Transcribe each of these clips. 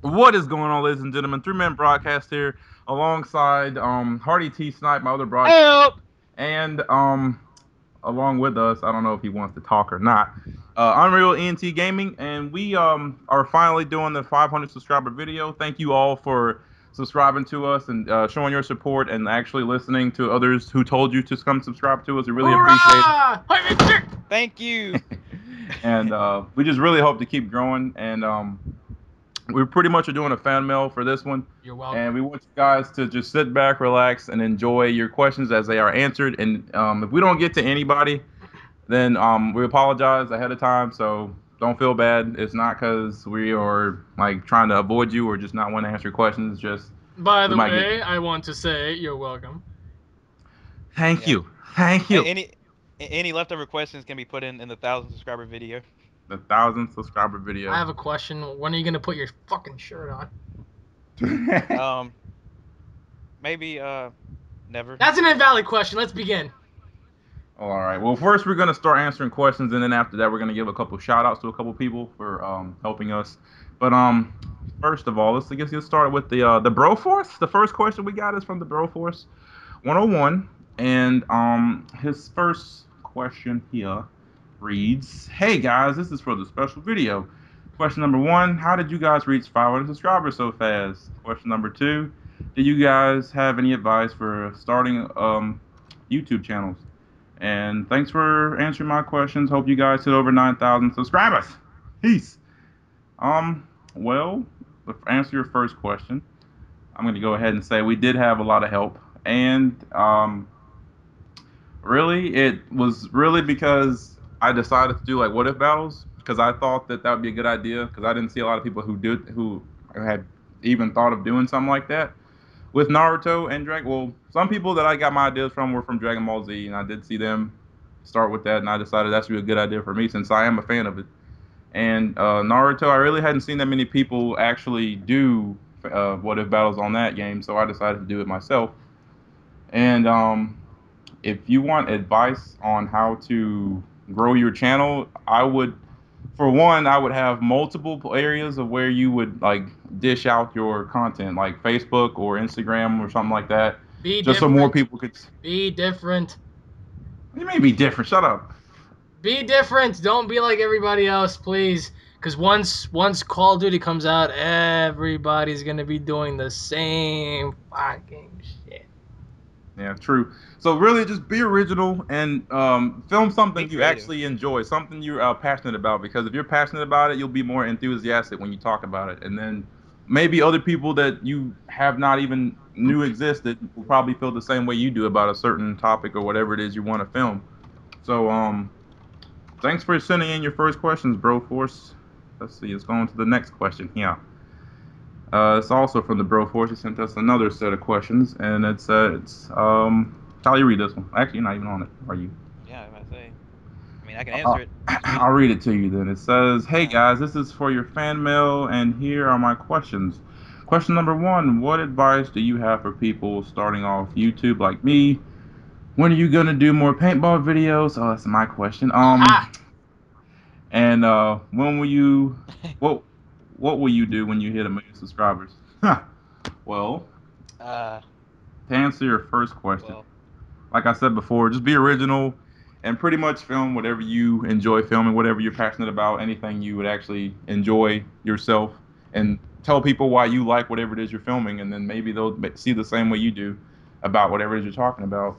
What is going on, ladies and gentlemen? Three-man broadcast here alongside Hardy T Snipe, my other broadcast, Help! and along with us, I don't know if he wants to talk or not. UnrealEntGaming, and we are finally doing the 500 subscriber video. Thank you all for subscribing to us and showing your support and actually listening to others who told you to come subscribe to us. We really appreciate Hoorah! Thank you. it, and we just really hope to keep growing. And we pretty much are doing a fan mail for this one. You're And welcome. we want you guys to just sit back, relax, and enjoy your questions as they are answered. And if we don't get to anybody, then we apologize ahead of time. So don't feel bad. It's not because we are like trying to avoid you or just not want to answer your questions. It's just By we the might get. way, I want to say you're welcome. Thank Yeah. you, thank A- you. Any any leftover questions can be put in the 1,000 subscriber video. The 1,000 subscriber I video. have a question. When are you gonna put your fucking shirt on? Um, maybe never. That's an invalid question. Let's begin. All right. Well, first we're gonna start answering questions, and then after that, we're gonna give a couple shout outs to a couple people for helping us. But first of all, let's get started with the Broforce. The first question we got is from the Broforce 101, and his first question here reads, "Hey guys, this is for the special video. Question number one: How did you guys reach 500 subscribers so fast? Question number two: Do you guys have any advice for starting YouTube channels? And thanks for answering my questions. Hope you guys hit over 9,000 subscribers. Peace." Well, to answer your first question, I'm going to go ahead and say we did have a lot of help. And really, it was really because I decided to do like what if battles because I thought that that would be a good idea because I didn't see a lot of people who had even thought of doing something like that with Naruto and Dragon. Well, some people that I got my ideas from were from Dragon Ball Z, and I did see them start with that, and I decided that's be a good idea for me since I am a fan of it. And Naruto, I really hadn't seen that many people actually do what if battles on that game, so I decided to do it myself. And if you want advice on how to grow your channel, I would, for one, I would have multiple areas of where you would like dish out your content, like Facebook or Instagram or something like that, Be just so more different. people could. Be different. You may be different. Shut up. Be different. Don't be like everybody else, please. Because once Call of Duty comes out, everybody's gonna be doing the same fucking shit. Yeah, true. So really, just be original and film Be something you creative. actually enjoy, something you're passionate about. Because if you're passionate about it, you'll be more enthusiastic when you talk about it, and then maybe other people that you have not even knew existed will probably feel the same way you do about a certain topic or whatever it is you want to film. So thanks for sending in your first questions, Bro Force. Let's see, let's go on to the next question here. It's also from the Bro Force. He sent us another set of questions, and Tyler, you read this one. Actually, you're not even on it, are you? Yeah, I might say. I mean, I can Uh, answer it. Just read it. I'll read it to you then. It says, "Hey Yeah. guys, this is for your fan mail, and here are my questions. Question number one: What advice do you have for people starting off YouTube like me? When are you gonna do more paintball videos?" Oh, that's my question. Aha! And when will you? What What will you do when you hit 1 million subscribers? Well, uh, to answer your first question, well, like I said before, just be original and pretty much film whatever you enjoy filming, whatever you're passionate about, anything you would actually enjoy yourself, and tell people why you like whatever it is you're filming, and then maybe they'll see the same way you do about whatever it is you're talking about.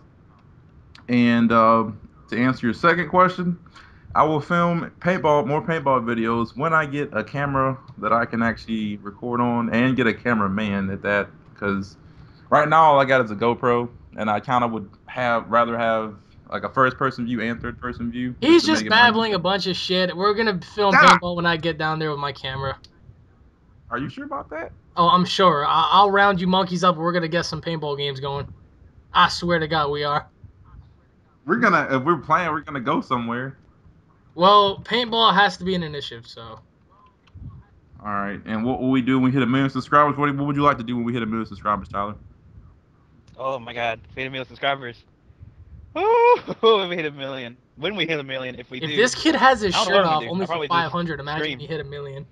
And to answer your second question, I will film more paintball videos when I get a camera that I can actually record on and get a cameraman at that. Because right now all I got is a GoPro, and I kind of would have rather have like a first person view and third person view just He's to make just it more babbling a interesting. bunch of shit. We're gonna film Shut up! paintball when I get down there with my camera. Are you sure about that? Oh, I'm sure. I'll round you monkeys up. We're gonna get some paintball games going. I swear to God, we are. We're gonna if we're playing, we're gonna go somewhere. Well, paintball has to be an initiative, so All right. And what will we do when we hit 1 million subscribers? What would you like to do when we hit 1 million subscribers, Tyler? oh my God, if we hit 1 million subscribers. Oh, if we hit 1 million. When we hit 1 million, if we if do, this kid has his I don't know what shirt I'm gonna off do. only I'll for probably just 500, imagine when stream. he hit 1 million.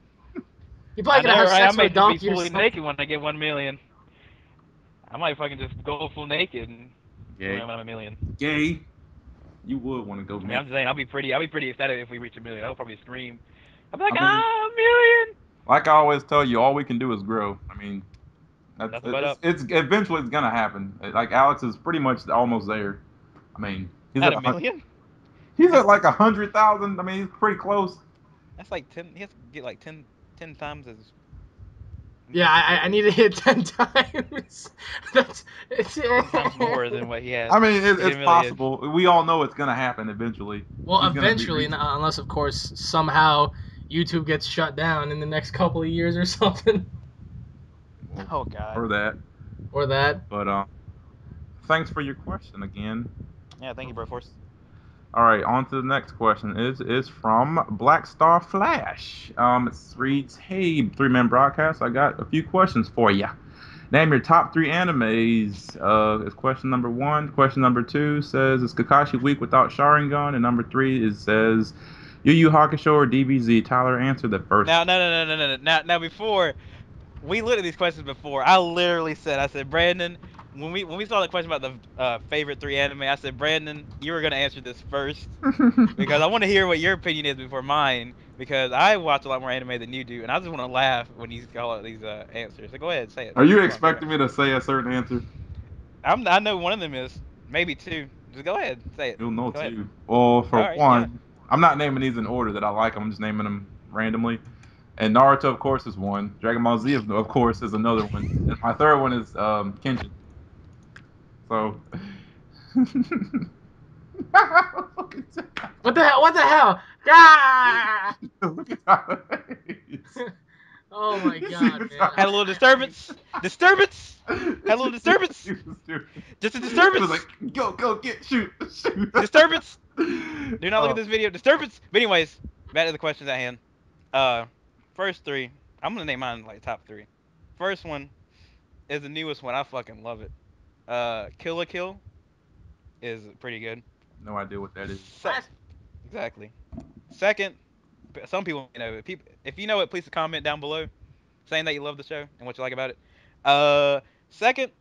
You probably I gonna know, have right? I sex with a might just be donkey or fully something. naked when I get 1 million. I might fucking just go full naked and when Gay. I'm at 1 million. Gay. You would want to go Yeah, naked. I'm just saying, I'll be pretty excited if we reach 1 million. I'll probably scream. I'll be like, I mean, ah, 1 million. like I always tell you, all we can do is grow. I mean, that's Nothing but up. it's eventually it's gonna happen. Like Alex is pretty much almost there. I mean, At 1 million? he's at like 100,000. I mean, he's pretty close. That's like 10. He has to get like 10 times as Yeah, much as I this. need to hit 10 times. That's it's. 10 times more than what he has I mean, to get it's 1 million. possible. We all know it's gonna happen eventually. Well, He's gonna be eventually, reaching. unless of course somehow YouTube gets shut down in the next couple of years or something, Well, Oh God. or that. or that. But thanks for your question again. Yeah, thank you, bro. Force. All right, on to the next question. Is from Black Star Flash. It reads, "Hey, three-man broadcast. I got a few questions for you. Name your top three animes." Is question number one. Question number two says, "Is Kakashi weak without Sharingan?" And number three is says, "Yu Yu Hakusho or DBZ?" Tyler, answer the first. Now, no. Now, before we looked at these questions before, I literally said, I said, Brandon, when we saw the question about the favorite three anime, I said, Brandon, you were gonna answer this first because I want to hear what your opinion is before mine because I watch a lot more anime than you do, and I just want to laugh when you call out these answers. So go ahead, say it. Are you Come on, bring it. expecting me to say a certain answer? I know one of them is maybe two. Just go ahead, say it. You'll know Go ahead. too. Well, All for right, yeah. one, I'm not naming these in order that I like them. I'm just naming them randomly. And Naruto, of course, is one. Dragon Ball Z, of course, is another one. And my third one is Kenshin. So. What the hell? What the hell? Ah! Look at how it is. Oh my She god, was man! Had a little disturbance. Disturbance. Had a little disturbance. She was stupid. Just a She was disturbance. like, go, get, shoot. Disturbance. Do not look at Oh, this video. Disturbance. But anyways, back to the questions at hand. Uh, first three. I'm gonna name mine like top three. First one is the newest one. I fucking love it. Kill la Kill is pretty good. no idea what that is. Se- exactly. Second, some people may know. If you know it, please comment down below saying that you love the show and what you like about it. Second,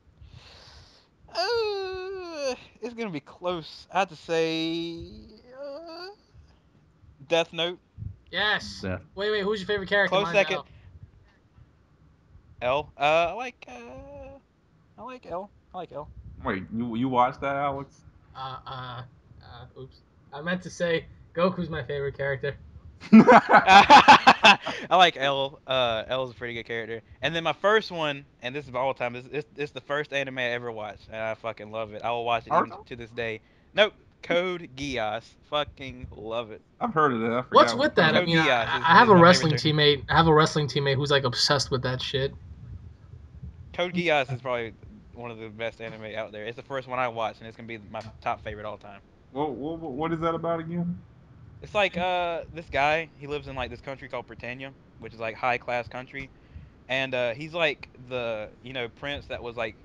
it's gonna be close. I have to say, Death Note. Yes. Death. Wait. Who's your favorite character? Close Mine's second. L. L. I like L. I like L. Wait, you watched that, Alex? Uh, uh, Oops. I meant to say Goku's my favorite character. I like L. L is a pretty good character. And then my first one, and this is of all time, is the first anime I ever watched, and I fucking love it. I will watch it even Naruto? to this day. Nope, Code Geass. Fucking love it. I've heard of that. I What's forgot what with part that? of I it. Code mean, Geass I have is a my favorite wrestling show. teammate. I have a wrestling teammate who's like obsessed with that shit. Code Geass is probably one of the best anime out there. It's the first one I watched, and it's gonna be my top favorite all time. What is that about again? It's like this guy, he lives in like this country called Britannia, which is like high class country, and he's like the prince that was like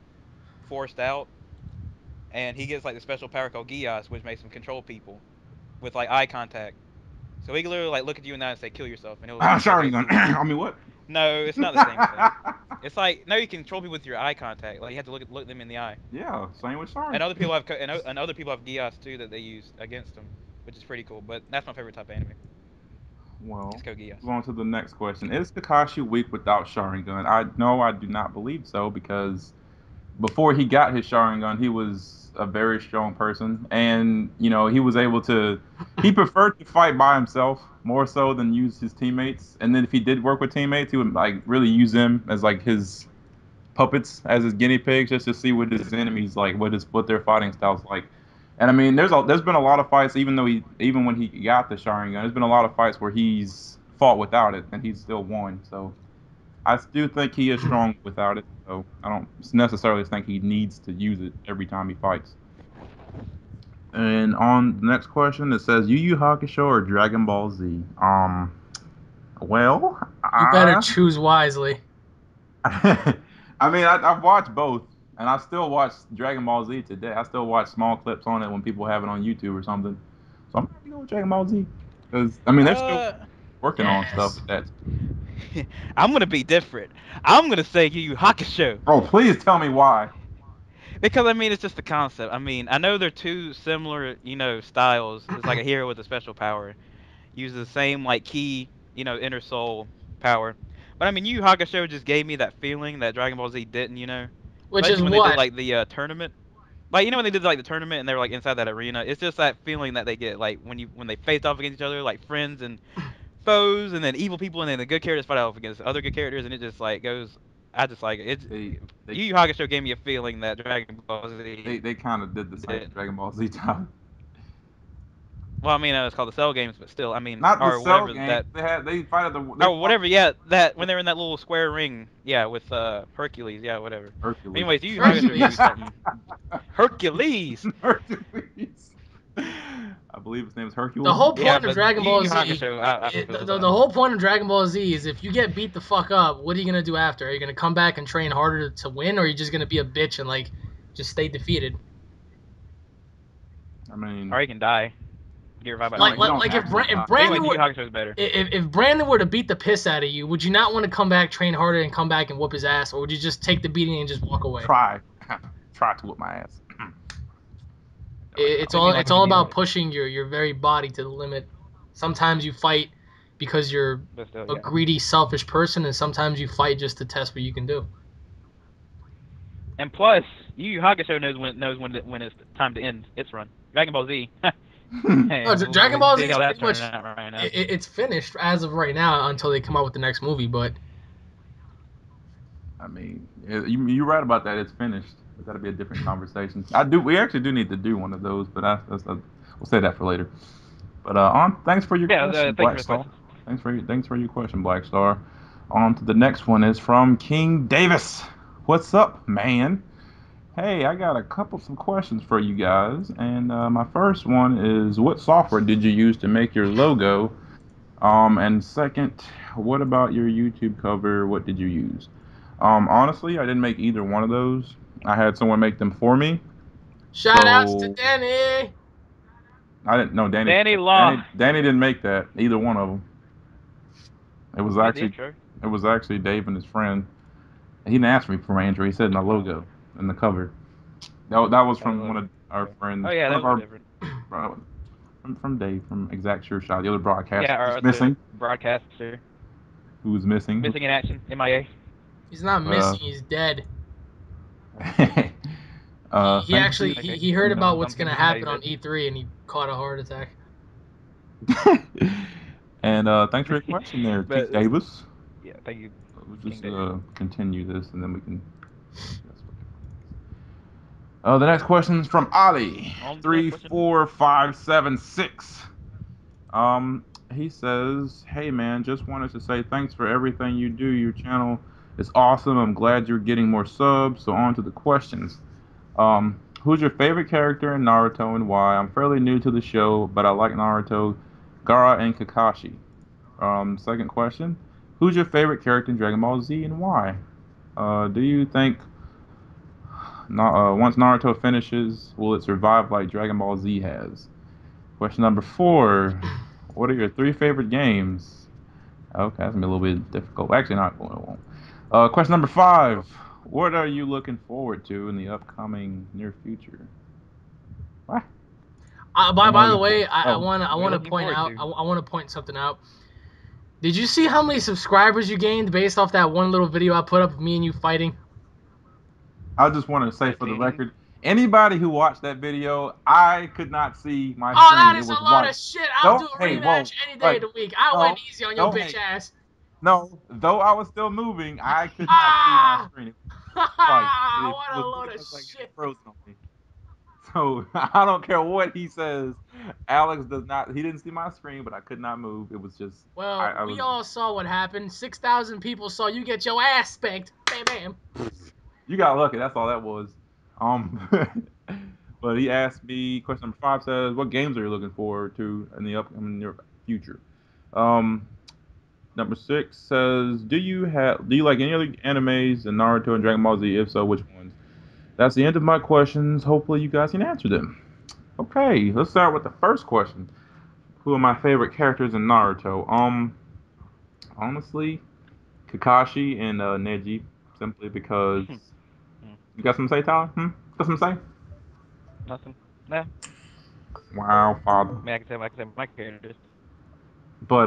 forced out, and he gets like the special power called Geass, which makes him control people with like eye contact. So he can literally like look at you in the eye and say kill yourself, and he'll Sharingan. basically. I mean, what? No, it's not the same thing. It's like no, you can control people with your eye contact. Like you have to look them in the eye. Yeah, same with Sharingan. And other people have and other people have Geass too that they use against them, which is pretty cool. But that's my favorite type of anime. It's Well, Code Geass. move on to the next question. Is Kakashi weak without Sharingan? I do not believe so because before he got his Sharingan, he was a very strong person, and he was able to. He preferred to fight by himself more so than use his teammates. And then if he did work with teammates, he would like really use them as like his puppets, as his guinea pigs, just to see what his enemies like, what their fighting styles like. And I mean, there's been a lot of fights, even when he got the Sharingan, there's been a lot of fights where he's fought without it and he's still won. So I do think he is strong without it. So I don't necessarily think he needs to use it every time he fights. And on the next question, it says Yu Yu Hakusho or Dragon Ball Z. Well, You better choose wisely. I mean, I've watched both, and I still watch Dragon Ball Z today. I still watch small clips on it when people have it on YouTube or something. So I'm gonna have to go with Dragon Ball Z because I mean they're still Uh, working on stuff Yes. with that. I'm gonna be different. I'm gonna say Yu Yu Hakusho. Oh, please tell me why. Because I mean, it's just the concept. I mean, I know they're two similar, styles. It's like a hero with a special power, uses the same like key, inner soul power. But I mean, Yu Yu Hakusho just gave me that feeling that Dragon Ball Z didn't, Which is especially when they did what? like the tournament. Like when they did like the tournament and they were like inside that arena. It's just that feeling that they get like when they face off against each other, like friends and foes, and then evil people, and then the good characters fight off against other good characters, and it just like goes. I just like it. They they Yu Yu Hakusho gave me a feeling that Dragon Ball Z they kind of did the didn't. same Dragon Ball Z time. Well, I mean, it's called the Cell games, but still, I mean, Not the or Cell whatever games. that, They fight they or fought whatever. Yeah, that when they're in that little square ring, yeah, with Hercules, yeah, whatever. But Hercules. anyways, Yu Yu Hakusho gave me Hercules. something. Hercules. Hercules. I believe his name is The Hercule. whole Yeah, point of but Dragon Yu Ball Yu Z, Hakusho, I feel the that. whole point of Dragon Ball Z is if you get beat the fuck up, what are you gonna do after? Are you gonna come back and train harder to win, or are you just gonna be a bitch and like just stay defeated? I mean, Or he can die, get revived by no, Like you lightning. like, don't like if actually If die. But anyways, Brandon Yu Yu were Hakusho is better. if Brandon were to beat the piss out of you, would you not want to come back, train harder, and come back and whoop his ass, or would you just take the beating and just walk away? Try, try to whip my ass. It's What do you mean, all like it's if you all need about it? pushing your very body to the limit. Sometimes you fight because you're But still, a yeah. greedy, selfish person, and sometimes you fight just to test what you can do. And plus, Yu Yu Hakusho knows when it's time to end its run. Dragon Ball Z, hey, No, Dragon Ball Z see is how that's pretty turning much out right now. it's finished as of right now until they come out with the next movie. But I mean, you're right about that. It's finished. But that'll be a different conversation. We actually do need to do one of those, but we'll say that for later. But on, thanks for your Yeah, question, thank you Black for the Star. questions. Thanks for your question, Black Star. On to the next one is from King Davis. What's up, man? Hey, I got some questions for you guys, and my first one is, what software did you use to make your logo? And second, what about your YouTube cover? What did you use? Honestly, I didn't make either one of those. I had someone make them for me. shout outs to So Danny. I didn't know Danny. Danny Law. Danny didn't make that either one of them. It was He made the actually intro. it was actually Dave and his friend. He didn't ask me for my intro. He said my logo and the cover. That was Oh, the from one logo. of our Okay. Oh friends, yeah, one that of was our different. from Dave from Exact Sure Shot, the other broadcaster Yeah, who's our other missing, broadcaster who was missing. missing in action, MIA. He's not But missing. He's dead. He thanks for actually your Okay, he heard about don't what's tell gonna me how he's happen on dead. E3 and he caught a heart attack. and thanks for your question there, King But Davis. yeah, thank you, We'll King just David. continue this and then we can. The next question is from Ali On to the next three question. four five seven six. He says, "Hey man, just wanted to say thanks for everything you do. Your channel is awesome. I'm glad you're getting more subs. So on to the questions. Who's your favorite character in Naruto and why? I'm fairly new to the show, but I like Naruto, Gaara, and Kakashi. Second question, who's your favorite character in Dragon Ball Z and why? Do you think once Naruto finishes, will it survive like Dragon Ball Z has? Question number four, what are your three favorite games? Okay, that's gonna be a little bit difficult. Actually, not. Well, it won't. Question number five, what are you looking forward to in the upcoming near future? What? By What am I by the looking for? way, Oh, I What are you want to looking point forward out to? I want to point something out. Did you see how many subscribers you gained based off that one little video I put up of me and you fighting? I just want to say for the 15. record, anybody who watched that video, I could not see my Oh, screen. that It is a was load white. of shit. I'll do Don't, a hey, whoa, rematch any day like, of the week. I went no, easy on your no, bitch hey, ass. no. Though I was still moving, I could not see my Ah! screen. It was white. It What a was load pretty of much like it had shit. frozen on me. So I don't care what he says. Alex does not. He didn't see my screen, but I could not move. It was just Well, I we was. all saw what happened. 6,000 people saw you get your ass spanked. Bam, bam. You got lucky. That's all that was. Um, but he asked me. Question number five says, "What games are you looking forward to in the upcoming near future?" Um, Number six says, Do you like any other animes than Naruto and Dragon Ball Z? If so, which ones?" That's the end of my questions. Hopefully, you guys can answer them. Okay, let's start with the first question. Who are my favorite characters in Naruto? Honestly. Kakashi and Neji, simply because you got something to say, Tyler? Got something to say? Nothing. Nah. Wow, father. I mean, I can say my characters. But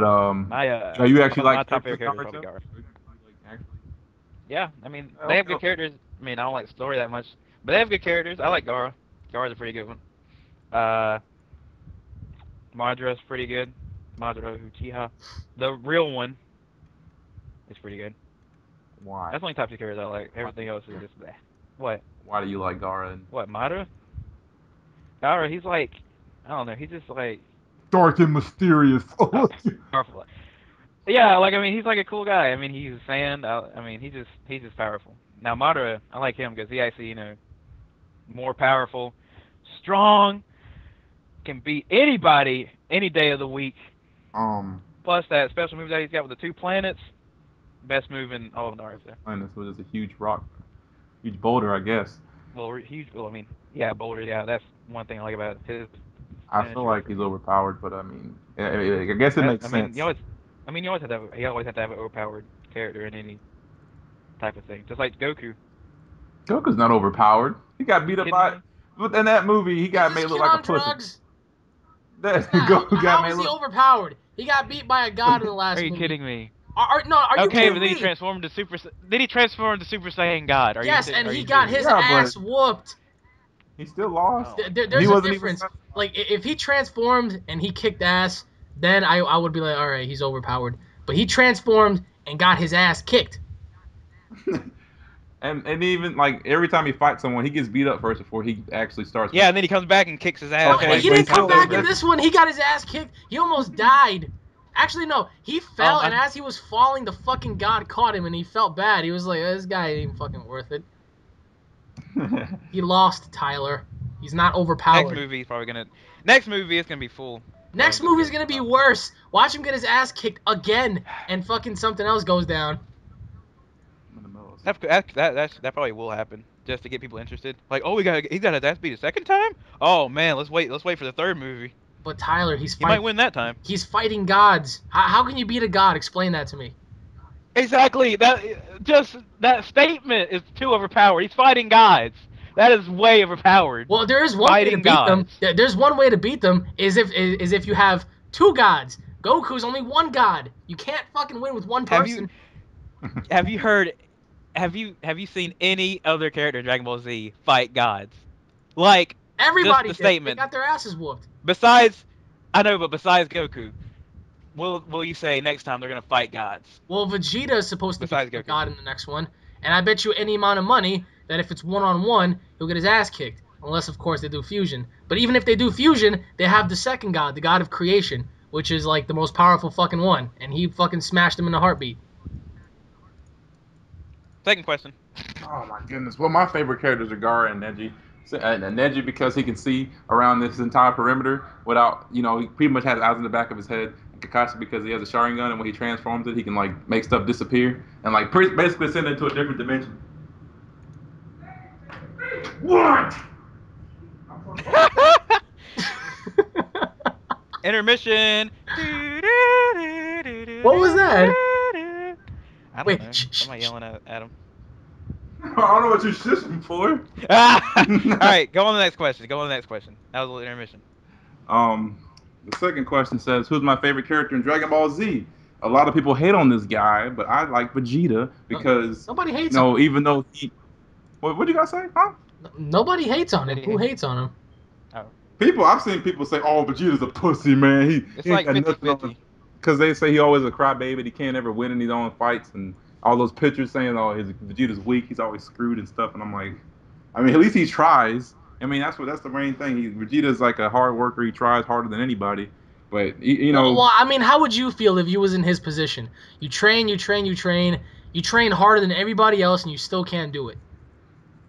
you actually My like top characters favorite in character is probably Naruto? Gara. Or you like actually? Yeah, I mean, they have Okay. good characters. I mean, I don't like the story that much, but they have good characters. I like Gara. Gara's a pretty good one. Uh, Madara's pretty good. Madara Uchiha. The real one is pretty good. Why? That's the only types of characters I like. Why do Everything you else like is Gara? just bleh. What? Why do you like Gara? What? Madara? Gara, he's like, I don't know. He's just like Dark and mysterious. powerful. Yeah, like I mean, he's like a cool guy. I mean, he's a fan. I mean, he's just powerful. Now Madara, I like him because he actually, more powerful, strong, can beat anybody any day of the week. um, Plus that special move that he's got with the two planets, best move in all of Naruto. and this was just a huge rock, huge boulder, I guess. Well, huge. Well, I mean, yeah, Boulder. Yeah, that's one thing I like about his I feel energy was like pretty he's good. overpowered, but I mean, I guess it makes I mean, sense. you always have to he always have to have an overpowered character in any type of thing. Just like Goku. Goku's not overpowered. He got You beat up kidding by. me? But in that movie, he Is got this made look kid like a on pussy. drugs? That How, Goku got how made is he look. overpowered? He got beat by a god in the Are last you movie. kidding me? No, are you Okay, kidding but then he me? transformed to Super. Then he transformed to Super Saiyan God. Yes, and Are he you got serious? his Yeah, but ass whooped. he still lost, Oh my and he There's a god. wasn't even. difference. Like if he transformed and he kicked ass, then I would be like, all right, he's overpowered. But he transformed and got his ass kicked. And even like every time he fights someone, he gets beat up first before he actually starts. Yeah, and then he comes back and kicks his ass No, Okay, twice he but he every didn't come time still though. back in that, this one. He got his ass kicked. He almost died. Actually, no, he fell, and I as he was falling, the fucking god caught him, and he felt bad. He was like, "This guy ain't even fucking worth it." He lost, Tyler. He's not next overpowered. movie he's probably gonna. Next movie is gonna be full. Next Just movie's Goku. gonna be Honestly. worse. Watch him get his ass kicked again, and fucking something else goes down. I'm in the middle of something. That probably will happen just to get people interested. Like, oh, he got his ass beat a second time. Oh man, let's wait for the third movie. But Tyler, He might win that time. he's fighting gods. How can you beat a god? Explain that to me. Exactly. That statement is too overpowered. He's fighting gods. That is way overpowered. Well, there is one way to Fighting beat them. gods. There's one way to beat them is if you have two gods. Goku's only one god. You can't fucking win with one Have you person. have you heard have you seen any other character in Dragon Ball Z fight gods? Like just Everybody the did. They statement. got their asses whooped. Besides I know, but besides Goku, will you say next time they're gonna fight gods? Well, Vegeta is supposed to Besides become a Goku. god in the next one, and I bet you any amount of money that if it's one on one, he'll get his ass kicked. Unless, of course, they do fusion. But even if they do fusion, they have the second god, the god of creation, which is like the most powerful fucking one, and he fucking smashed him in a heartbeat. Second question. Oh my goodness. Well, my favorite characters are Gara and Neji. And Neji because he can see around this entire perimeter without, he pretty much has eyes in the back of his head. And Kakashi because he has a Sharingan and when he transforms it, he can like make stuff disappear and like basically send it into a different dimension. What? Intermission. What was that? I don't Wait, know. shh, shh, Somebody shh. yelling at him. I don't know what you're shishing for. All right, go on to the next question. Go on to the next question. That was a little intermission. um, the second question says, "Who's my favorite character in Dragon Ball Z?" A lot of people hate on this guy, but I like Vegeta because, Nobody hates on him. even though he, what do you guys say, huh? Nobody hates on Said him. Who hates on him? Oh, I've seen people say, "Oh, Vegeta's a pussy, man. it's He ain't like got nothing on him," 50-50. because they say he always a crybaby. And he can't ever win in his own fights, and all those pictures saying, "Oh, his Vegeta's weak. He's always screwed and stuff." And I'm like, I mean, at least he tries. I mean, that's the main thing. Vegeta's like a hard worker. He tries harder than anybody. But Well, I mean, how would you feel if you was in his position? You train, you train, you train, you train harder than everybody else, and you still can't do it.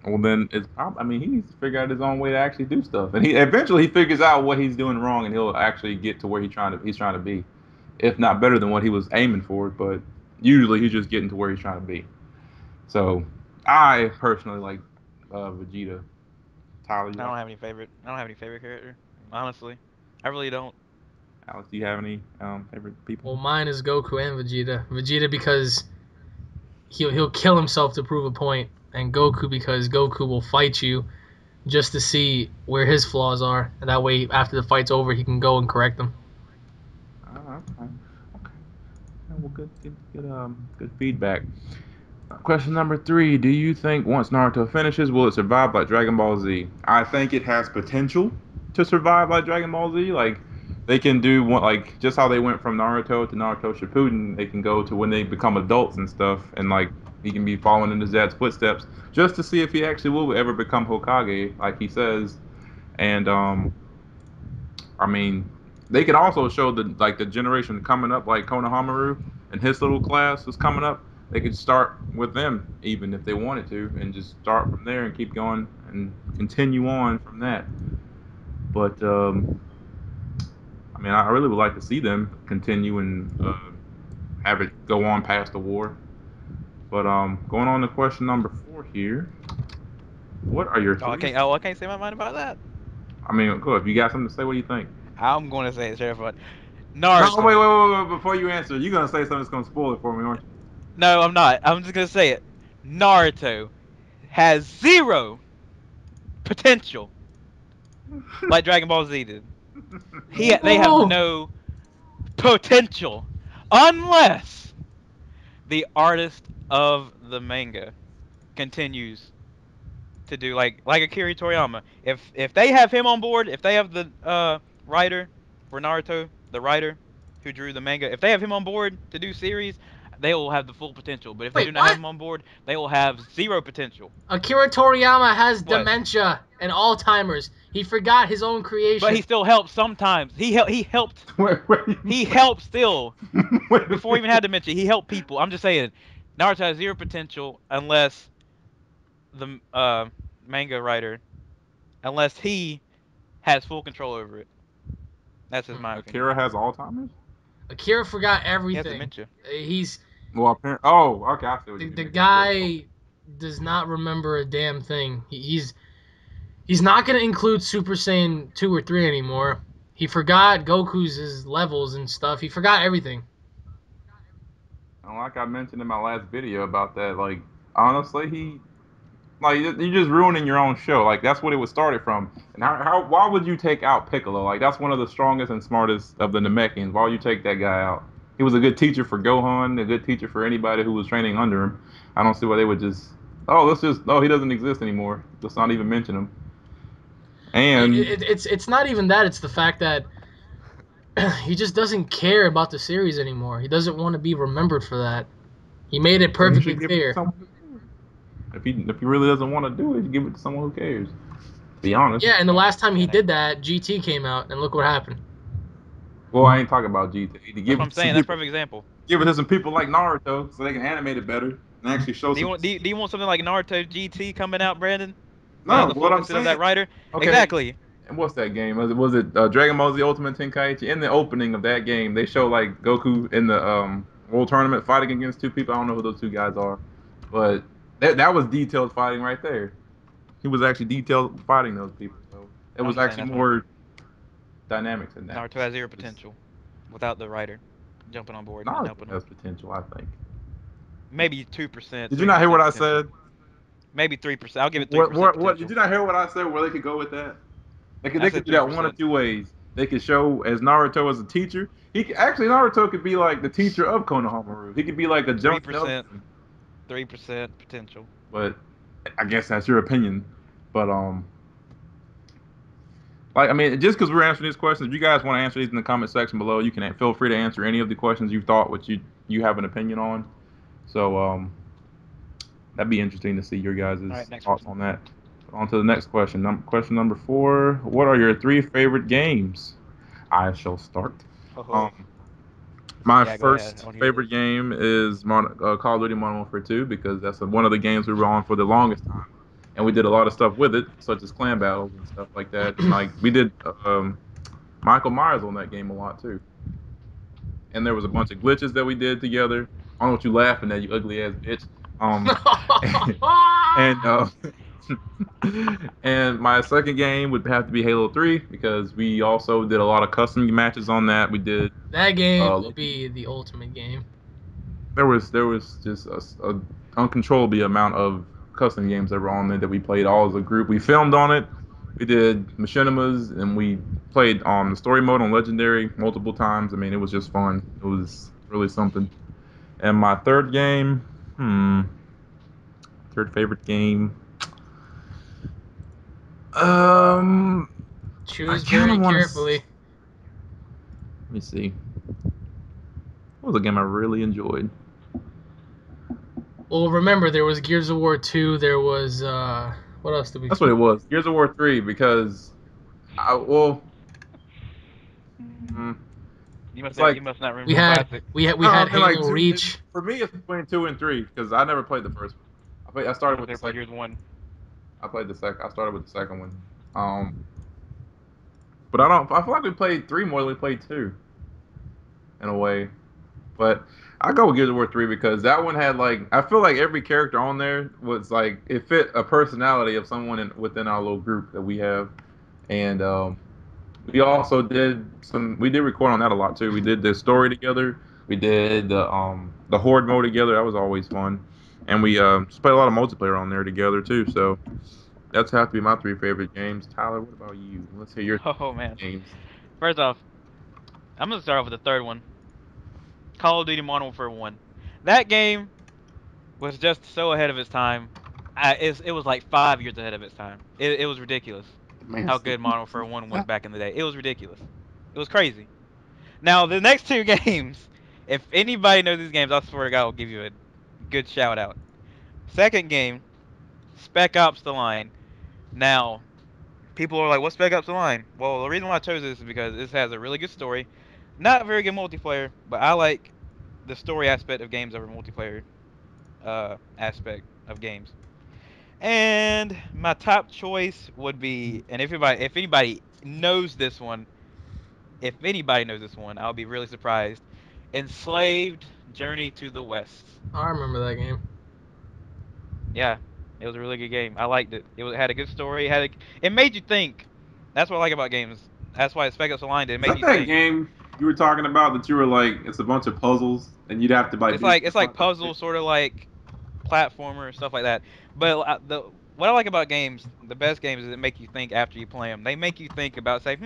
well, then I mean, he needs to figure out his own way to actually do stuff, and he eventually he figures out what he's doing wrong, and he'll actually get to where he's trying to be, if not better than what he was aiming for. But usually he's just getting to where he's trying to be. So I personally like Vegeta. Tyler, you like I don't have any favorite character. Honestly, I really don't. Alex? Do you have any favorite people? Well, mine is Goku and Vegeta. Vegeta because he'll kill himself to prove a point, and Goku because Goku will fight you just to see where his flaws are, and that way after the fight's over, he can go and correct them. Okay. Okay. Well, good feedback. Question number 3: do you think once Naruto finishes, will it survive like Dragon Ball Z? I think it has potential to survive like Dragon Ball Z. Like they can do one, like just how they went from Naruto to Naruto Shippuden. They can go to when they become adults and stuff, and like he can be following in his dad's footsteps just to see if he actually will ever become Hokage, like he says. And I mean, they could also show the generation coming up, like Konohamaru and his little class was coming up. They could start with them even if they wanted to, and just start from there and keep going and continue on from that. But I mean, I really would like to see them continue and have it go on past the war. But going on to question number 4 here. What are your Oh, I three? can't. Oh, I can't say my mind about that. I mean, go if you got something to say. What do you think? I'm going to say it, Sheriff. But No, wait, wait, Naruto. wait, wait. Before you answer, you're gonna say something that's gonna spoil it for me, aren't you? No, I'm not. I'm just gonna say it. Naruto has zero potential, like Dragon Ball Z did. They have Oh, no potential unless the artist of the manga continues to do like Akira Toriyama. If they have him on board, if they have the writer for Naruto, the writer who drew the manga, if they have him on board to do series, they will have the full potential. But if they wait, do not have what? him on board, they will have zero potential. Akira Toriyama has What? dementia and Alzheimer's. He forgot his own But he creation. still helps sometimes. He helped. Wait, wait, He helped still wait a before he even minute. had dementia. He helped people. I'm just saying, Naruto has zero potential unless the manga writer, unless he has full control over it. That's just my opinion. Akira has Alzheimer's. Akira forgot He has everything. dementia. He's Well, apparently. Oh, okay. I see what you the mean. Makes sense. Yeah. guy does not remember a damn thing. He's not gonna include Super Saiyan 2 or 3 anymore. He forgot Goku's his levels and stuff. He forgot everything. And like I mentioned in my last video about that, like honestly, he like you're just ruining your own show. Like that's what it was started from. And why would you take out Piccolo? Like that's one of the strongest and smartest of the Namekians. Why would you take that guy out? He was a good teacher for Gohan, a good teacher for anybody who was training under him. I don't see why they would just he doesn't exist anymore. Let's not even mention him. And It's not even that. It's the fact that he just doesn't care about the series anymore. He doesn't want to be remembered for that. He made it then he perfectly should give it to clear. someone who cares. If he really doesn't want to do it, give it to someone who cares. Be honest. Yeah, and the last time he And did that, GT came out, and look what happened. Well, I ain't talking about GT. To that's give what it I'm to some saying. That's a people, perfect example. give it to some people like Naruto, so they can animate it better and actually show Do you some. want do you want something like Naruto GT coming out, Brandon, without No, the what full I'm consent of that saying. writer? Okay, Exactly. and what's that game? Was it Dragon Ball Z Ultimate Tenkaichi? In the opening of that game, they show like Goku in the World Tournament fighting against two people. I don't know who those two guys are, but that was detailed fighting right there. He was actually detailed fighting those people, so it I'm was just saying actually that's my more dynamics in that. Naruto has zero potential without the writer jumping on board and Naruto helping him. has potential, I think. Maybe 2%, Did you not hear 3% what I potential. said? Maybe 3%. I'll give it 3% What? Did potential. you not hear what I said? Where they could go with that? I They could said do that one of 3%. two ways. They could show as Naruto as a teacher. Actually Naruto could be like the teacher of Konohamaru. He could be like a Jonin of 3%. him. 3% potential. But I guess that's your opinion. But like I mean, just because we're answering these questions, if you guys want to answer these in the comment section below, you can feel free to answer any of the questions you thought which you have an opinion on. So that'd be interesting to see your All right, guys' next thoughts question. on that. On to the next question. Question number 4. What are your 3 favorite games? I shall start. Um, Oh, my yeah, go ahead. I first want to hear favorite this. game is Call of Duty Modern Warfare 2 because that's one of the games we were on for the longest time, and we did a lot of stuff with it, such as clan battles and stuff like that. And like we did Michael Myers on that game a lot too. And there was a bunch of glitches that we did together. I don't know what you laughing at, you ugly ass bitch. Um, and and my second game would have to be Halo 3 because we also did a lot of custom matches on that. We did That game would local. be the ultimate game. There was just uncontrollable amount of custom games that were on there that we played all as a group. We filmed on it. We did machinimas, and we played the story mode on Legendary multiple times. I mean, it was just fun. It was really something. And my third game, third favorite game. Um, I Choose kind very of want to. carefully. Let me see. What was a game I really enjoyed? Well, remember there was Gears of War 2. There was what else did we That's what play? it was. Gears of War 3 because well, mm, it's You like must not We remember had classic. we no, I had mean like Halo two. Reach. For me, it's between 2 and 3 because I never played the first one. I I started was with the there for second. years one. I played the second. I started with the second one. Um, but I don't. I feel like we played 3 more than we played 2 in a way. But I go with Gears of War 3 because that one had like I feel like every character on there was like it fit a personality of someone within our little group that we have, and we also did some. We did record on that a lot too. We did the story together. We did the horde mode together. That was always fun, and we just played a lot of multiplayer on there together too. So that's have to be my 3 favorite games. Tyler, what about you? Let's hear your Oh man. games. First off, I'm gonna start off with the third one, Call of Duty Modern Warfare 1. That game was just so ahead of its time. It was like 5 years ahead of its time. It was ridiculous Man, how good Modern Warfare 1 was back in the day. It was ridiculous. It was crazy. Now the next two games, if anybody knows these games, I swear to God, I'll give you a good shout out. Second game, Spec Ops: The Line. Now people are like, "What's Spec Ops: The Line?" Well, the reason why I chose this is because this has a really good story, not very good multiplayer, but I like the story aspect of games over multiplayer aspect of games. And my top choice would be, and if anybody knows this one, if anybody knows this one, I'll be really surprised. Enslaved: Journey to the West. I remember that game. Yeah, it was a really good game. I liked it. It had a good story. It made you think. That's what I like about games. That's why Spec Ops: The Line did. It is made that you that think. game you were talking about that you were like it's a bunch of puzzles and you'd have to like do It's a like bunch of puzzle, sort of like platformer stuff like that. But the what I like about games, the best games, is that make you think after you play them. They make you think about, say,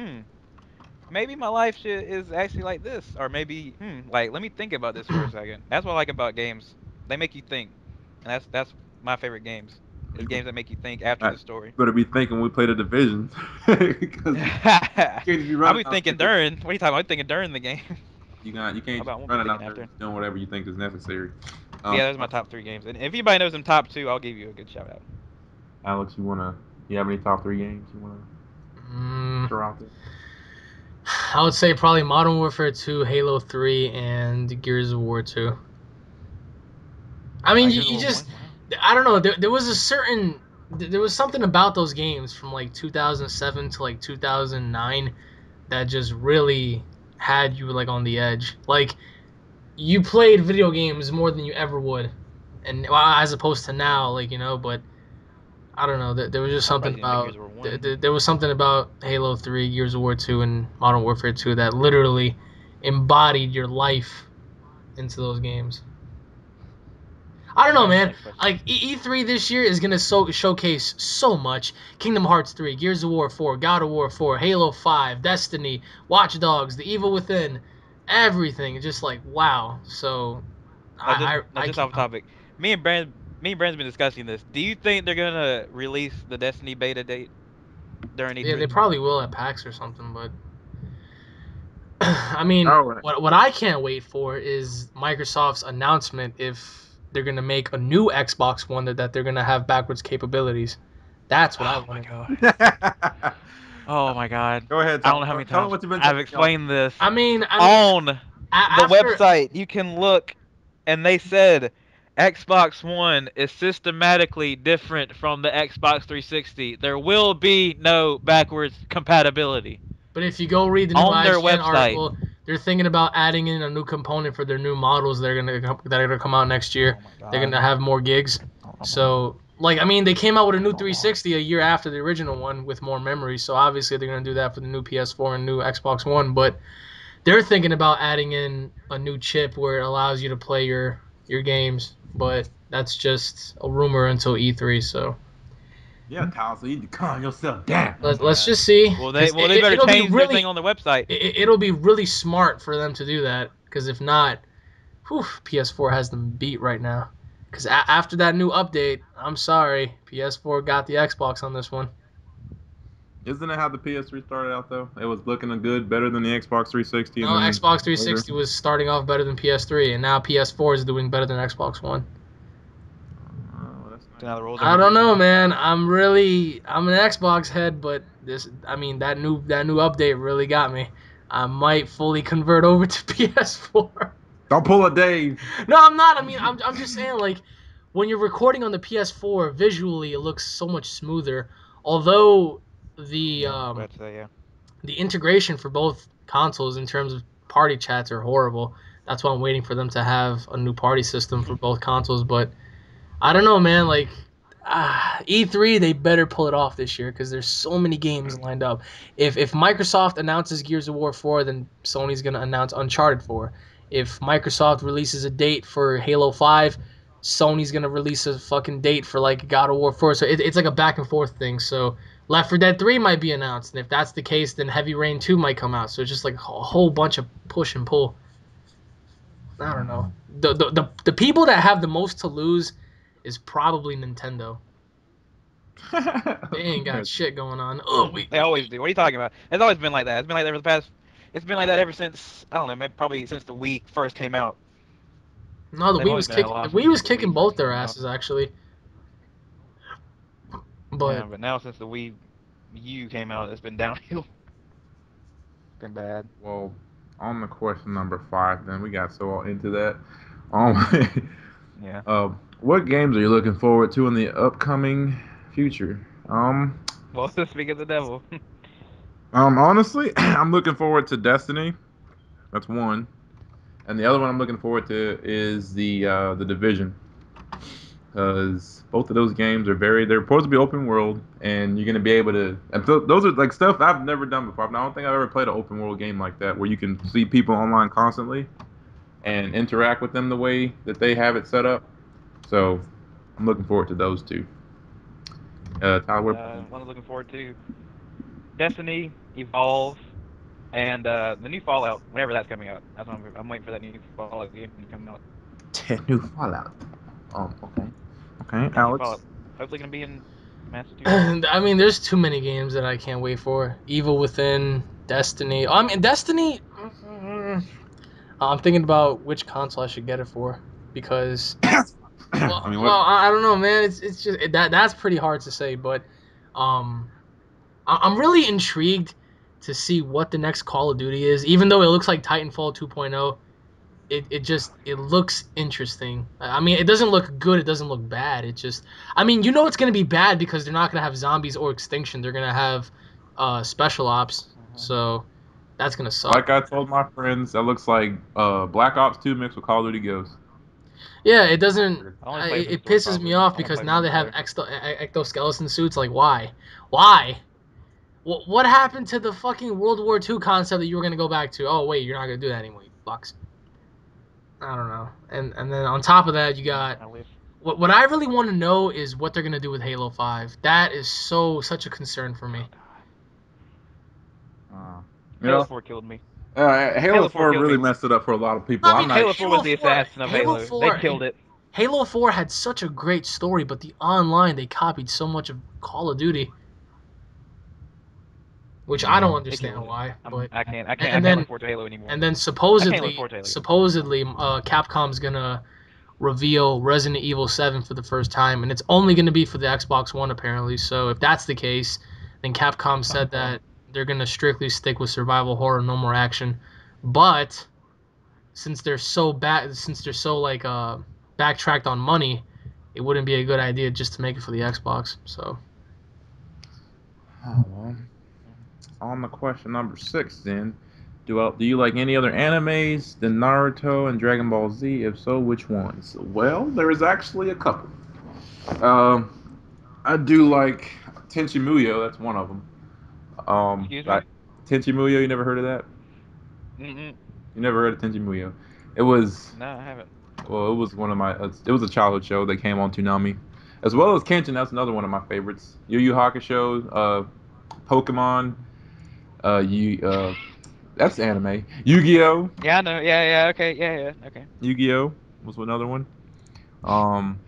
maybe my life is actually like this, or maybe, like let me think about this for a second. That's what I like about games. They make you think, and that's my favorite games. Is you games that make you think after the story. better be thinking we play the division because you can't just be I'll running be out thinking there. during. What are you talking about? I'm thinking during the game. You can't just I be won't be running thinking out there after. just doing whatever you think is necessary. But Um, yeah, those are my top three games. And if anybody knows them top two, I'll give you a good shout out. Alex, you have any top 3 games you wanna Mm, throw out there? I would say probably Modern Warfare 2, Halo 3, and Gears of War 2. I mean, Gears of you War just, 1? Wow. I don't know. There was a certain, there was something about those games from like 2007 to like 2009 that just really had you like on the edge. Like you played video games more than you ever would, and well, as opposed to now, like But I don't know. There was just I'm something surprised you didn't make about Gears of War 1. there was something about Halo 3, Gears of War 2, and Modern Warfare 2 that literally embodied your life into those games. I don't know, Alright, man. next question. Like E3 this year is gonna showcase so much: Kingdom Hearts 3, Gears of War 4, God of War 4, Halo 5, Destiny, Watch Dogs, The Evil Within, everything. Just like wow. So Now I just can't. off topic. Me and Brand's been discussing this. Do you think they're gonna release the Destiny beta date during Yeah, they E3? probably will at PAX or something, but I mean, Oh, what I can't wait for is Microsoft's announcement if they're gonna make a new Xbox One that they're gonna have backwards capabilities. That's what I Oh want my to know. god. Oh my god. go ahead, I don't know Tyler. how many Tell them times what you've been I've telling explained this I mean, on the after, website. You can look, and they said Xbox One is systematically different from the Xbox 360. There will be no backwards compatibility but if you go read the new on their IGN website. article, they're thinking about adding in a new component for their new models that are gonna come out next year. Oh my They're god. gonna have more gigs. So, like, I mean, they came out with a new 360 a year after the original one with more memory. So obviously they're gonna do that for the new PS4 and new Xbox One. But they're thinking about adding in a new chip where it allows you to play your your games, but that's just a rumor until E3. So Yeah, Kyle, so you need to calm yourself down. Oh my let's god. just see, Well, because they better it'll be change their really thing on their website. it'll be really smart for them to do that. Because if not, whew, PS4 has them beat right now. Because after that new update, I'm sorry, PS4 got the Xbox on this one. Isn't it how the PS3 started out though? It was looking good, better than the Xbox 360, No, and then Xbox later. 360 was starting off better than PS3, and now PS4 is doing better than Xbox One. Oh, that's So nice. now the roles are I don't reversed. know, man. I'm an Xbox head, but I mean, that new update really got me. I might fully convert over to PS4. Don't pull a Dave. No, I'm not. I mean, I'm just saying, like, when you're recording on the PS4, visually it looks so much smoother. Although the Yeah, um that's yeah. the integration for both consoles in terms of party chats are horrible. That's why I'm waiting for them to have a new party system for both consoles. But I don't know, man. Like E3, they better pull it off this year because there's so many games lined up. If Microsoft announces Gears of War 4, then Sony's gonna announce Uncharted 4. If Microsoft releases a date for Halo 5, Sony's gonna release a fucking date for like God of War 4. So it's like a back and forth thing. So Left 4 Dead 3 might be announced, and if that's the case, then Heavy Rain 2 might come out. So it's just like a whole bunch of push and pull. I don't know. The people that have the most to lose is probably Nintendo. They ain't got shit going on. Oh, They always do. What are you talking about? It's always been like that. It's been like that for the past. It's been like that ever since I don't know, maybe probably since the Wii first came out. no, the They've Wii always was been at a kick. The loss Wii was since the kicking Wii first both their came out. asses actually, Yeah, but but now since the Wii U came out, it's been downhill. Been bad. Well, on the question number 5, then we got so all into that. Um, Yeah. what games are you looking forward to in the upcoming future? Well, speak of the devil. Honestly, I'm looking forward to Destiny. That's one, and the other one I'm looking forward to is the Division, because both of those games are they're supposed to be open world, and you're gonna be able to. And those are like stuff I've never done before. I don't think I've ever played an open world game like that where you can see people online constantly and interact with them the way that they have it set up. So I'm looking forward to those two. Tyler, what about you? One I'm looking forward to: Destiny, Evolve, and the new Fallout. Whenever that's coming out, that's what I'm waiting for that new Fallout game to come out. New Fallout. Okay. Okay, Yeah, new Alex. Fallout. Hopefully, gonna be in Massachusetts. I mean, there's too many games that I can't wait for. Evil Within, Destiny. I mean, Destiny. I'm thinking about which console I should get it for because I mean, what? I don't know, man. It's just that's pretty hard to say, but um, I'm really intrigued to see what the next Call of Duty is. Even though it looks like Titanfall 2.0, it looks interesting. I mean, it doesn't look good. It doesn't look bad. It just, I mean, it's gonna be bad because they're not gonna have zombies or extinction. They're gonna have special ops. Mhm. So that's gonna suck. Like I told my friends, that looks like Black Ops 2 mixed with Call of Duty Ghosts. Yeah, it doesn't. I only played It, for the it story, pisses me probably. off I won't because play now they have multiplayer. exoskeleton suits. Like, why? Why? What happened to the fucking World War II concept that you were gonna go back to? Oh wait, you're not gonna do that anymore, you fucks. I don't know. And then on top of that, you got I wish. what I really want to know is what they're gonna do with Halo 5. That is such a concern for Oh me. god. Uh, you Halo know, 4 killed me. Halo Halo 4 4 killed really me. messed it up for a lot of No, people. I I'm mean not. Halo 4 was the assassin of Halo Halo. They 4, killed it. Halo 4 had such a great story, but the online they copied so much of Call of Duty, which I don't Yeah. They understand killed it. why. But I and can't look then forward to Halo anymore. and then I can't look supposedly forward to Halo anymore. Capcom's gonna reveal Resident Evil 7 for the first time, and it's only gonna be for the Xbox One apparently. So if that's the case, then Capcom said that they're gonna strictly stick with survival horror, no more action. But since they're so like backtracked on money, it wouldn't be a good idea just to make it for the Xbox. So Oh, well. On the question number 6, then, do you like any other animes than Naruto and Dragon Ball Z? If so, which ones? Well, there is actually a couple. Um, I do like Tenchi Muyo. That's one of them. Excuse me? Like Tenchi Muyo. You never heard of that? Mm-mm. You never heard of Tenchi Muyo? It was No, I haven't. Well, it was one of my. It was a childhood show that came on Toonami, as well as Kenshin. That's another one of my favorites. Yu Yu Hakusho, Pokemon, you that's anime. Yu-Gi-Oh. Yeah, I know. Yeah. Okay. Yeah. Okay. Yu-Gi-Oh was another one. Um,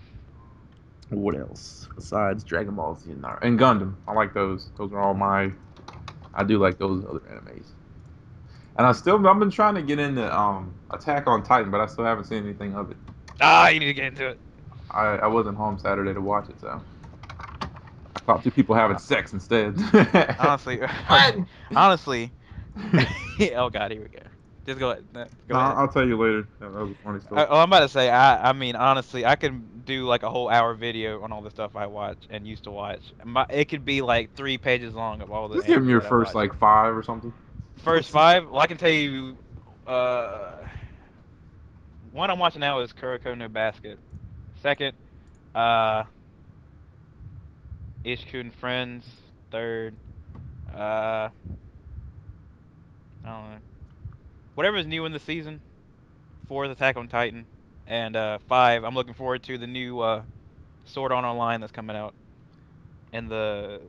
what else besides Dragon Ball Z and Gundam? I like those. Those are all my. I do like those other animes. And I've been trying to get into Attack on Titan, but I still haven't seen anything of it. Ah, you need to get into it. I wasn't home Saturday to watch it, so I thought two people having Uh, sex instead. Honestly, What? honestly. Oh God, here we go. Just go ahead. No, go No, ahead. I'll tell you later. That was a funny story. Oh, I'm about to say. I mean, honestly, I can do like a whole hour video on all the stuff I watch and used to watch. It could be like 3 pages long of all the Just give me anime your that I first watch. like five or something. First five. Well, I can tell you. Uh, One I'm watching now is Kuroko no Basket. Second, uh, Ishku and Friends. Third, I don't know. Whatever's new in the season. Fourth, Attack on Titan. And five, I'm looking forward to the new Sword Art Online that's coming out in the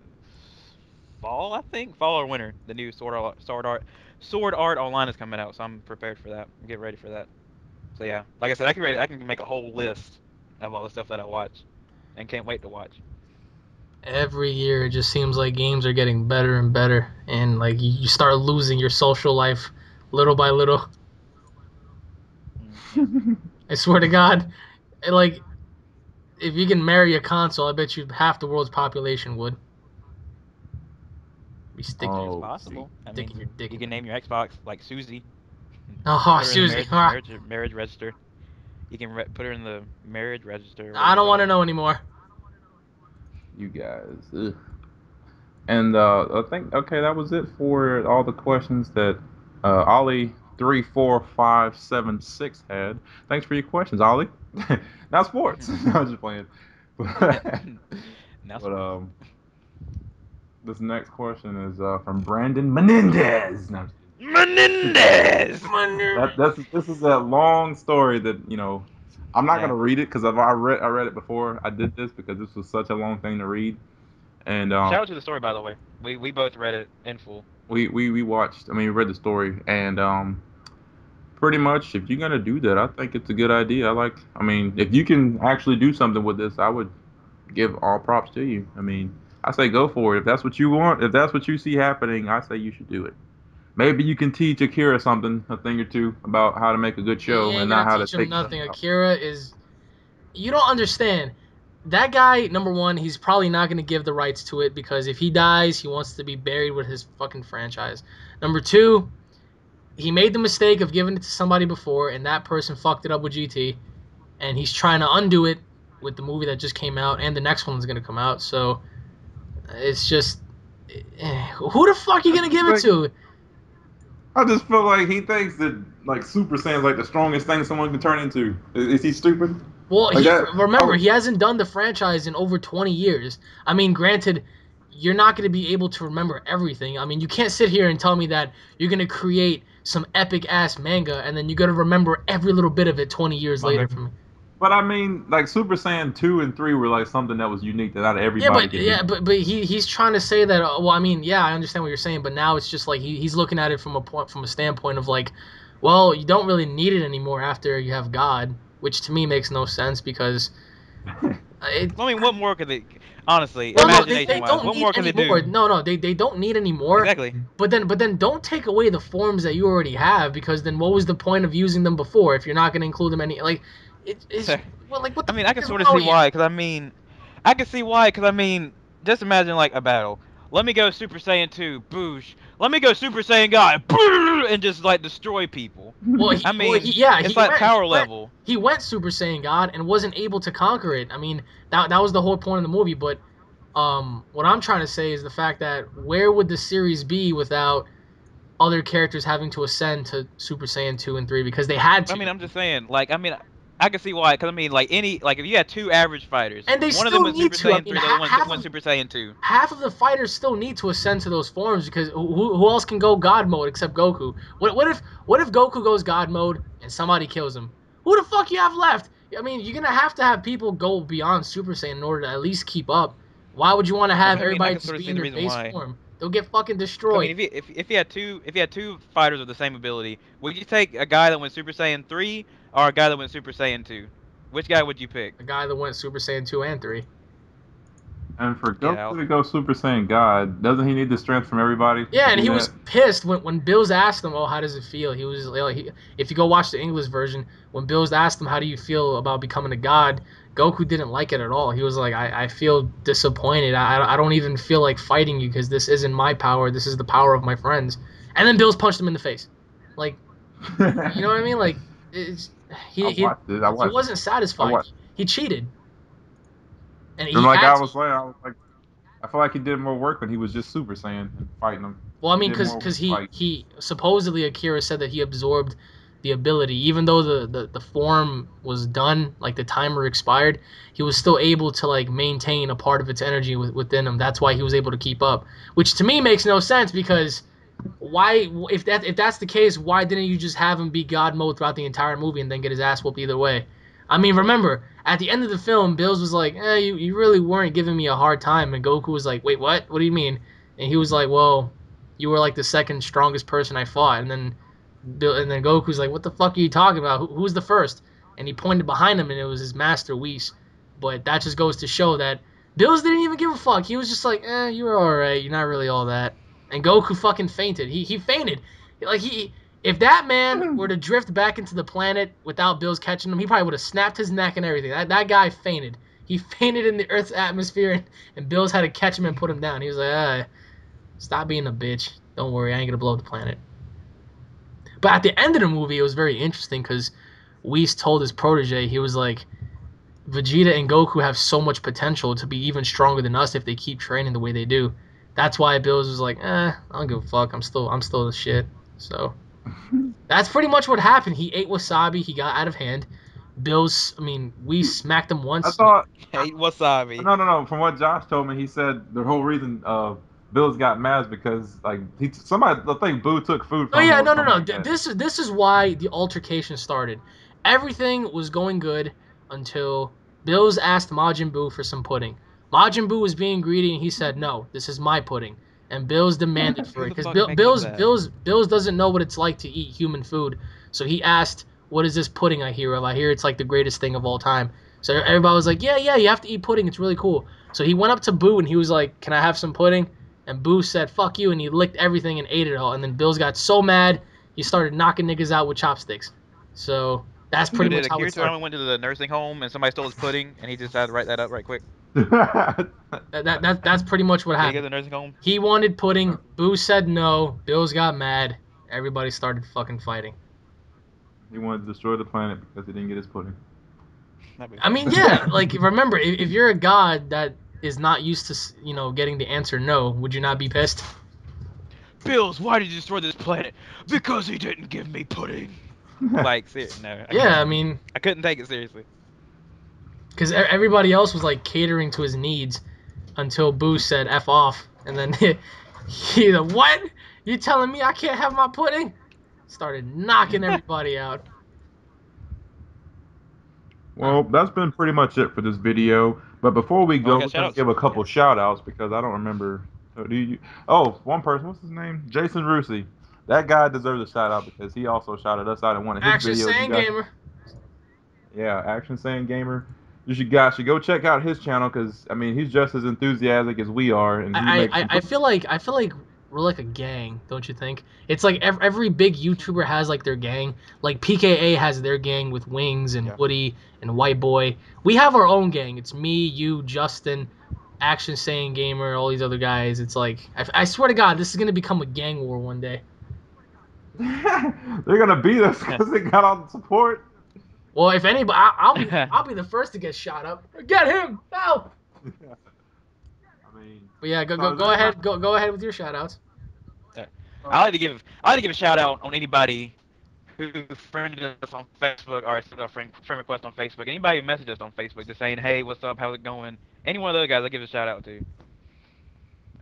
fall, I think, fall or winter. The new Sword Art Online is coming out, so I'm prepared for that. I'm getting ready for that. So yeah, like I said, I can make a whole list of all the stuff that I watch, and can't wait to watch. Every year it just seems like games are getting better and better, and like you start losing your social life little by little. Yeah. I swear to God, like if you can marry a console, I bet you half the world's population would be I mean, it's Oh, see. possible. I sticking mean, your dick you in can it. name your Xbox like Susie. Oh, Put her in the Susie, ah, marriage register. You can put her in the marriage register, or whatever I you don't want call to it. know anymore. You guys. Ugh. And I think okay, that was it for all the questions that Ollie 34576 had. Thanks for your questions, Ollie. Not sports. I was just playing. But, Now but sports. this next question is from Brandon Menendez. No, I'm just kidding. Menendez. This is a long story that I'm not Yeah. gonna read it because I read it before I did this because this was such a long thing to read and Shout out to the story, by the way. We both read it in full. we watched. I mean, we read the story, and pretty much, if you're gonna do that, I think it's a good idea. I mean, if you can actually do something with this, I would give all props to you. I mean, I say go for it. If that's what you want, if that's what you see happening, I say you should do it. Maybe you can teach Akira something, a thing or two about how to make a good You show ain't and gonna not how to teach him take stuff nothing. out. Akira is. You don't understand. That guy, number one, he's probably not gonna give the rights to it because if he dies, he wants to be buried with his fucking franchise. Number two, he made the mistake of giving it to somebody before, and that person fucked it up with GT, and he's trying to undo it with the movie that just came out, and the next one's gonna come out. So it's just, who the fuck you I gonna just give it think to? I just feel like he thinks that like Super Saiyan's like the strongest thing someone can turn into. Is he stupid? Well, Like he that? remember Oh, he hasn't done the franchise in over 20 years. I mean, granted, you're not going to be able to remember everything. I mean, you can't sit here and tell me that you're going to create some epic ass manga and then you're going to remember every little bit of it 20 years later Manga. from me. but I mean, like Super Saiyan 2 and 3 were like something that was unique that not Yeah, everybody but could do. he's trying to say that. Well, I mean, yeah, I understand what you're saying, but now it's just like he's looking at it from a standpoint of like, well, you don't really need it anymore after you have God, which to me makes no sense because it, I mean, what more could they? Honestly, well, no, imagination they wise, don't what need more can any they more. do? No, they don't need any more. Exactly. But then don't take away the forms that you already have because then what was the point of using them before if you're not going to include them any like it's well like what I the mean, I fuck can is sort wrong of see with you? why, because I can see why, because just imagine like a battle. Let me go Super Saiyan 2, boosh. Let me go Super Saiyan God, and just like destroy people. I mean, Yeah, it's like power went level. he went Super Saiyan God and wasn't able to conquer it. I mean, that was the whole point of the movie, but what I'm trying to say is the fact that where would the series be without other characters having to ascend to Super Saiyan 2 and 3 because they had I to. mean, I'm just saying, like, I can see why, because like if you had two average fighters, And they one of them still went need Super to. I Saiyan mean, 3, the other one went Super Saiyan 2. half of the fighters still need to ascend to those forms because who else can go God mode except Goku? What if Goku goes God mode and somebody kills him? Who the fuck you have left? I mean, you're gonna have to have people go beyond Super Saiyan in order to at least keep up. Why would you want to have I mean, I everybody can just sort of be see in the their reason base why. form? They'll get fucking I mean, destroyed. if you had two fighters with the same ability, would you take a guy that went Super Saiyan 3 or a guy that went Super Saiyan 2? Which guy would you pick? The guy that went Super Saiyan 2 and 3. And for Get Goku out. to go Super Saiyan God, doesn't he need the strength from everybody Yeah, to and do he was that? pissed when Bills asked him, "Oh, how does it feel?" He was like, if you go watch the English version, when Bills asked him, "How do you feel about becoming a god?" Goku didn't like it at all. He was like, "I feel disappointed. I don't even feel like fighting you because this isn't my power. This is the power of my friends." And then Bills punched him in the face, like, you know what I mean? Like, it's, I he he watched it. I he watched. wasn't I satisfied. watched. He cheated, and And he like had I to. was saying, I was like, I feel like he did more work when he was just Super Saiyan and fighting him. Well, I He mean, did because more because he like. he supposedly Akira said that he absorbed the ability, even though the form was done, like the timer expired, he was still able to like maintain a part of its energy within him. That's why he was able to keep up, which to me makes no sense because why if that's the case, why didn't you just have him be God mode throughout the entire movie and then get his ass whooped either way? I mean, remember at the end of the film, Bills was like, you really weren't giving me a hard time," and Goku was like, "Wait, what? What do you mean?" And he was like, "Well, you were like the second strongest person I fought," and then Goku's like, "What the fuck are you talking about? Who's the first?" And he pointed behind him, and it was his master Whis. But that just goes to show that Bills didn't even give a fuck. He was just like, you were all right. You're not really all that." And Goku fucking fainted. He fainted. Like if that man were to drift back into the planet without Bills catching him, he probably would have snapped his neck and everything. That guy fainted. He fainted in the Earth's atmosphere, and Bills had to catch him and put him down. He was like, stop being a bitch. Don't worry, I ain't gonna blow up the planet. But at the end of the movie, it was very interesting because Whis told his protege, he was like, Vegeta and Goku have so much potential to be even stronger than us if they keep training the way they do. That's why Bills was like, I don't give a fuck. I'm still the shit. So that's pretty much what happened. He ate wasabi. He got out of hand. We smacked him I once. thought Hey, wasabi. no. From what Josh told me, he said the whole reason Bills got mad is because like somebody I think Boo took food Oh from him yeah, or no, no, something no. like that. This is why the altercation started. Everything was going good until Bills asked Majin Buu for some pudding. Majin Buu was being greedy and he said, "No, this is my pudding." And Bills demanded for Who it the because fuck makes up that? Bills doesn't know what it's like to eat human food. So he asked, "What is this pudding I hear of? I hear it's like the greatest thing of all time." So everybody was like, "Yeah, yeah, you have to eat pudding. It's really cool." So he went up to Boo and he was like, "Can I have some pudding?" And Boo said, "Fuck you," and he licked everything and ate it all. And then Bills got so mad, he started knocking niggas out with chopsticks. So that's So pretty did much how it Akira started. Toriyama went to the nursing home and somebody stole his pudding and he just decided to write that up right quick? That's pretty much what Did he go to happened. the nursing home? He wanted pudding. Boo said no. Bills got mad. Everybody started fucking fighting. He wanted to destroy the planet because he didn't get his pudding. That'd be I funny. mean, yeah, like remember, if you're a god that is not used to getting the answer no, would you not be pissed? Bills, why did you destroy this planet? Because he didn't give me pudding. Like, no, Yeah, I mean, I couldn't take it seriously. because everybody else was like catering to his needs until Boo said "f off," and then he what? You telling me I can't have my pudding? Started knocking everybody out. Well, that's been pretty much it for this video. But before we Oh, I go, got we're gonna shoutouts. give a couple shout outs because I don't remember. Do you? Oh, one person. What's his name? Jason Rusi. That guy deserves a shout out because he also shouted us out in one of his Action videos. You saying guys, gamer. yeah, Action Saying Gamer. You should go check out his channel because I mean he's just as enthusiastic as we are, and he makes some. I feel like we're like a gang, don't you think? It's like every big YouTuber has like their gang. Like PKA has their gang with Wings and Yeah. Woody and White Boy. We have our own gang. It's me, you, Justin, Action Saying Gamer, all these other guys. It's like I swear to God, this is gonna become a gang war one day. They're gonna beat us because they got all the support. Well, if anybody, I'll be the first to get shot up. Get him! No! I mean, But yeah, go so go is go there not? ahead, go ahead with your shout outs. I like to give a shout out on anybody who friended us on Facebook or sent a friend request on Facebook. Anybody who messaged us on Facebook just saying, "Hey, what's up? How's it going?" Any one of those guys, I give a shout out to.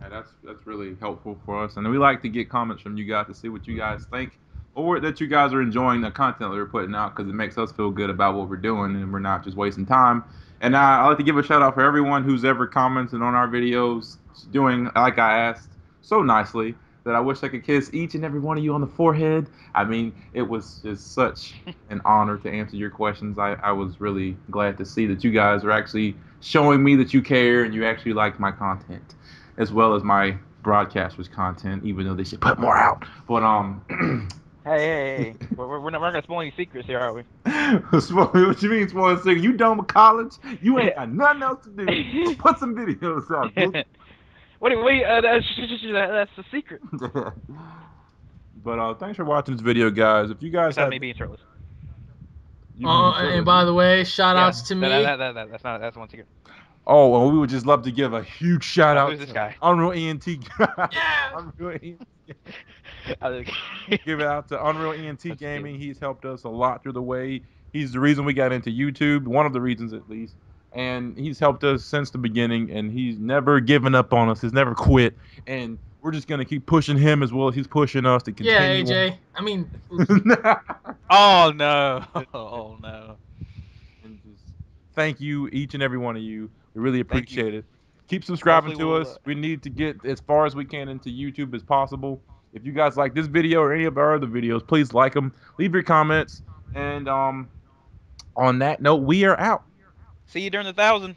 Yeah, that's really helpful for us, and we like to get comments from you guys to see what you guys think. or that you guys are enjoying the content that we're putting out because it makes us feel good about what we're doing and we're not just wasting time. And I like to give a shout out for everyone who's ever commented on our videos, doing like I asked so nicely that I wish I could kiss each and every one of you on the forehead. I mean, it was just such an honor to answer your questions. I was really glad to see that you guys are actually showing me that you care and you actually like my content as well as my broadcasters content, even though they should put more out. But Hey. We're not gonna spoil any secrets here, are we? what you mean, spoiler sick? You done with college? You ain't got nothing else to do. Well, put some videos out, bitch. That's a secret. But thanks for watching this video, guys. If you guys Besides have, me being shirtless. you being And shirtless. by the way, shout Yeah, outs to me. that's one secret. Oh, well, we would just love to give a huge shout Who's out this to guy? Unreal ENT. Yeah. Unreal ENT. I was- Give it out to Unreal ENT That's cute. Gaming. He's helped us a lot through the way. He's the reason we got into YouTube, one of the reasons at least. And he's helped us since the beginning, and he's never given up on us. He's never quit. And we're just gonna keep pushing him as well as he's pushing us to Yeah, continue on. AJ. I mean, Oh no! Oh no! And just thank you, each and every one of you. We really Thank you. appreciate it. Keep subscribing Hopefully to we'll. us. We need to get as far as we can into YouTube as possible. If you guys like this video or any of our other videos, please like them, leave your comments, and on that note, we are out. See you during the 1,000.